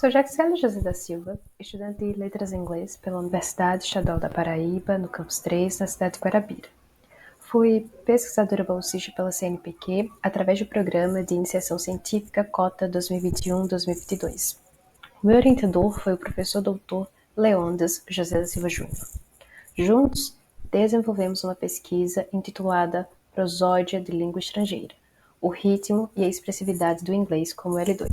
Sou Jaxiela José da Silva, estudante de Letras em Inglês pela Universidade Estadual da Paraíba, no Campus 3, na cidade de Guarabira. Fui pesquisadora bolsista pela CNPq através do Programa de Iniciação Científica Cota 2021-2022. Meu orientador foi o professor doutor Leônidas José da Silva Júnior. Juntos, desenvolvemos uma pesquisa intitulada Prosódia de Língua Estrangeira, o ritmo e a expressividade do inglês como L2.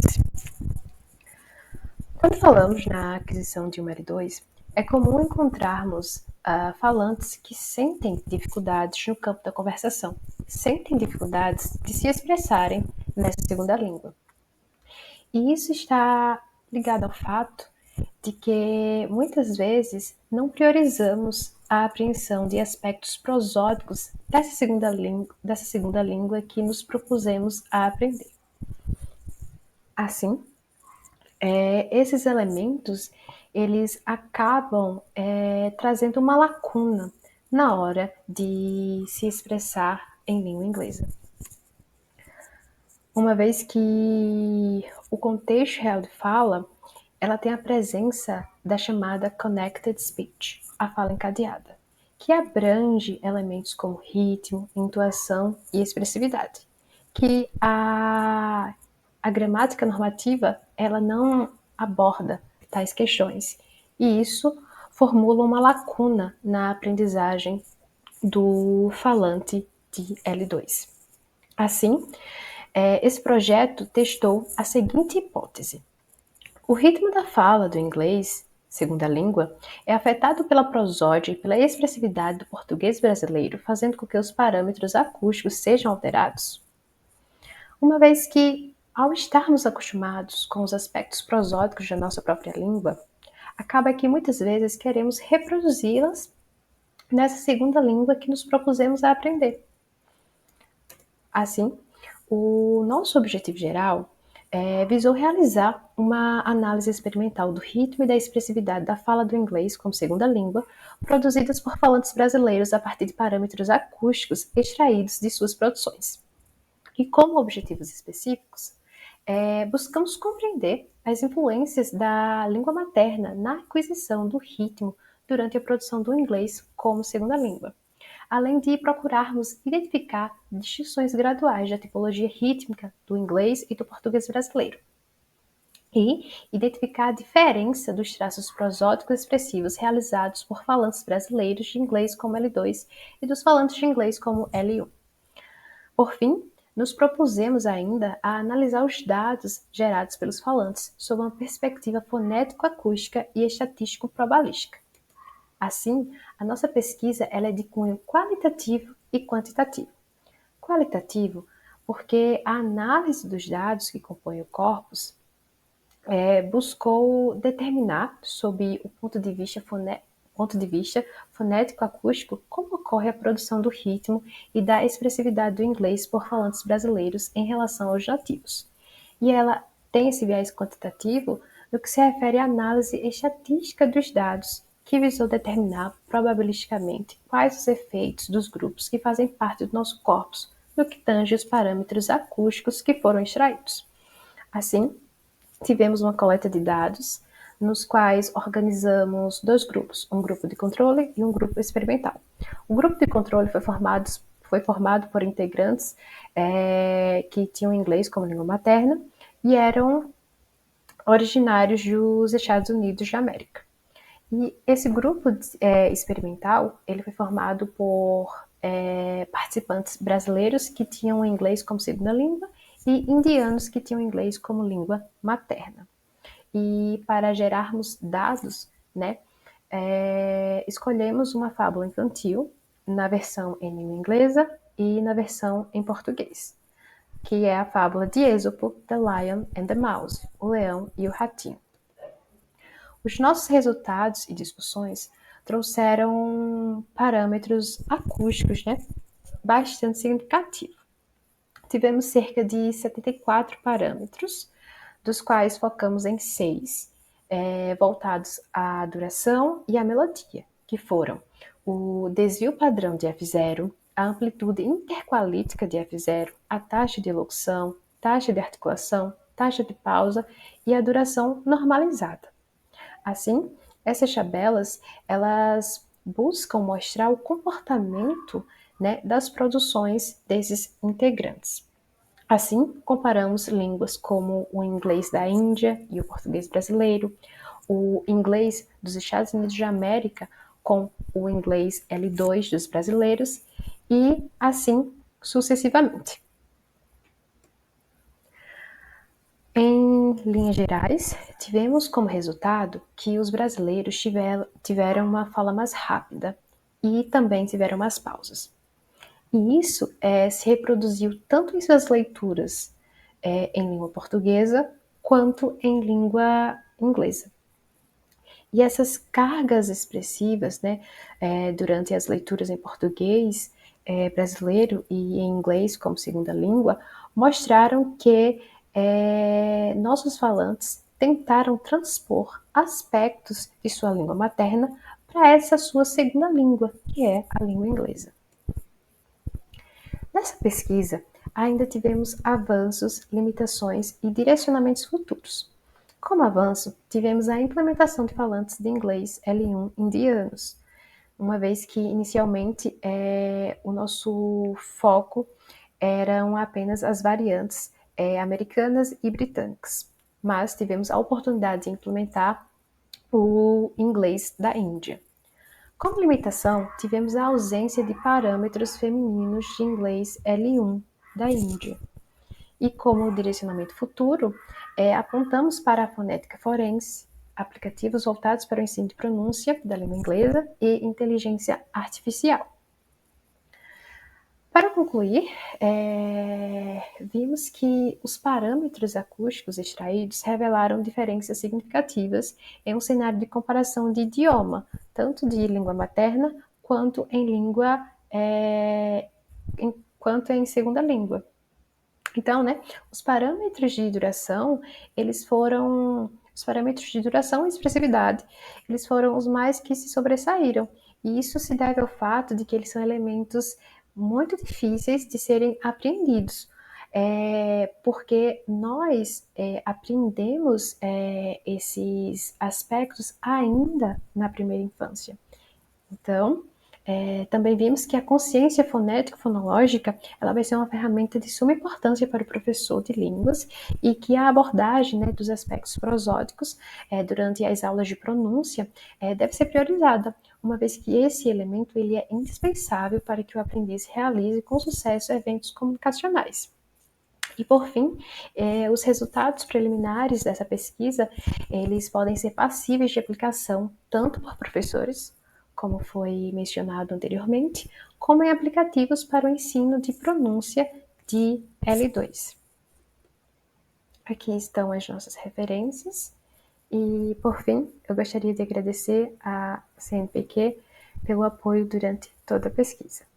Quando falamos na aquisição de um L2, é comum encontrarmos falantes que sentem dificuldades no campo da conversação, sentem dificuldades de se expressarem nessa segunda língua. E isso está ligado ao fato de que muitas vezes não priorizamos a apreensão de aspectos prosódicos dessa segunda língua que nos propusemos a aprender. Assim, esses elementos eles acabam trazendo uma lacuna na hora de se expressar em língua inglesa. Uma vez que o contexto real de fala, ela tem a presença da chamada connected speech, a fala encadeada, que abrange elementos como ritmo, entoação e expressividade, que a gramática normativa ela não aborda tais questões, e isso formula uma lacuna na aprendizagem do falante de L2. Assim, esse projeto testou a seguinte hipótese: o ritmo da fala do inglês, segunda língua, é afetado pela prosódia e pela expressividade do português brasileiro, fazendo com que os parâmetros acústicos sejam alterados. Uma vez que, ao estarmos acostumados com os aspectos prosódicos da nossa própria língua, acaba que muitas vezes queremos reproduzi-las nessa segunda língua que nos propusemos a aprender. Assim, o nosso objetivo geral visou realizar uma análise experimental do ritmo e da expressividade da fala do inglês como segunda língua, produzidas por falantes brasileiros a partir de parâmetros acústicos extraídos de suas produções. E como objetivos específicos, buscamos compreender as influências da língua materna na aquisição do ritmo durante a produção do inglês como segunda língua, além de procurarmos identificar distinções graduais da tipologia rítmica do inglês e do português brasileiro, e identificar a diferença dos traços prosódicos expressivos realizados por falantes brasileiros de inglês como L2 e dos falantes de inglês como L1. Por fim, nos propusemos ainda a analisar os dados gerados pelos falantes sob uma perspectiva fonético-acústica e estatístico-probabilística. Assim, a nossa pesquisa ela é de cunho qualitativo e quantitativo. Qualitativo porque a análise dos dados que compõem o corpus buscou determinar, sob o ponto de vista fonético-acústico, como ocorre a produção do ritmo e da expressividade do inglês por falantes brasileiros em relação aos nativos. E ela tem esse viés quantitativo no que se refere à análise estatística dos dados, que visou determinar probabilisticamente quais os efeitos dos grupos que fazem parte do nosso corpus no que tange os parâmetros acústicos que foram extraídos. Assim, tivemos uma coleta de dados nos quais organizamos dois grupos, um grupo de controle e um grupo experimental. O grupo de controle foi formado por integrantes que tinham inglês como língua materna e eram originários dos Estados Unidos da América. E esse grupo experimental, ele foi formado por participantes brasileiros que tinham inglês como segunda língua e indianos que tinham inglês como língua materna. E para gerarmos dados, escolhemos uma fábula infantil na versão em língua inglesa e na versão em português, que é a fábula de Êxopo, The Lion and the Mouse, o leão e o ratinho. Os nossos resultados e discussões trouxeram parâmetros acústicos, bastante significativos. Tivemos cerca de 74 parâmetros, dos quais focamos em 6, voltados à duração e à melodia, que foram o desvio padrão de F0, a amplitude interqualítica de F0, a taxa de elocução, taxa de articulação, taxa de pausa e a duração normalizada. Assim, essas tabelas, elas buscam mostrar o comportamento, né, das produções desses integrantes. Assim, comparamos línguas como o inglês da Índia e o português brasileiro, o inglês dos Estados Unidos de América com o inglês L2 dos brasileiros e assim sucessivamente. Em linhas gerais, tivemos como resultado que os brasileiros tiveram uma fala mais rápida e também tiveram mais pausas. E isso se reproduziu tanto em suas leituras em língua portuguesa quanto em língua inglesa. E essas cargas expressivas, né, durante as leituras em português brasileiro e em inglês como segunda língua, mostraram que nossos falantes tentaram transpor aspectos de sua língua materna para essa sua segunda língua, que é a língua inglesa. Nessa pesquisa, ainda tivemos avanços, limitações e direcionamentos futuros. Como avanço, tivemos a implementação de falantes de inglês L1 indianos, uma vez que inicialmente o nosso foco eram apenas as variantes americanas e britânicas, mas tivemos a oportunidade de implementar o inglês da Índia. Como limitação, tivemos a ausência de parâmetros femininos de inglês L1 da Índia. E como direcionamento futuro, apontamos para a fonética forense, aplicativos voltados para o ensino de pronúncia da língua inglesa e inteligência artificial. Para concluir, vimos que os parâmetros acústicos extraídos revelaram diferenças significativas em um cenário de comparação de idioma, tanto de língua materna quanto em língua, quanto em segunda língua. Então, né, os parâmetros de duração, os parâmetros de duração e expressividade, eles foram os mais que se sobressaíram. E isso se deve ao fato de que eles são elementos muito difíceis de serem apreendidos, porque nós aprendemos esses aspectos ainda na primeira infância. Então, também vimos que a consciência fonético-fonológica ela vai ser uma ferramenta de suma importância para o professor de línguas e que a abordagem, né, dos aspectos prosódicos durante as aulas de pronúncia deve ser priorizada, uma vez que esse elemento ele é indispensável para que o aprendiz realize com sucesso eventos comunicacionais. E por fim, os resultados preliminares dessa pesquisa, eles podem ser passíveis de aplicação tanto por professores, como foi mencionado anteriormente, como em aplicativos para o ensino de pronúncia de L2. Aqui estão as nossas referências e, por fim, eu gostaria de agradecer à CNPq pelo apoio durante toda a pesquisa.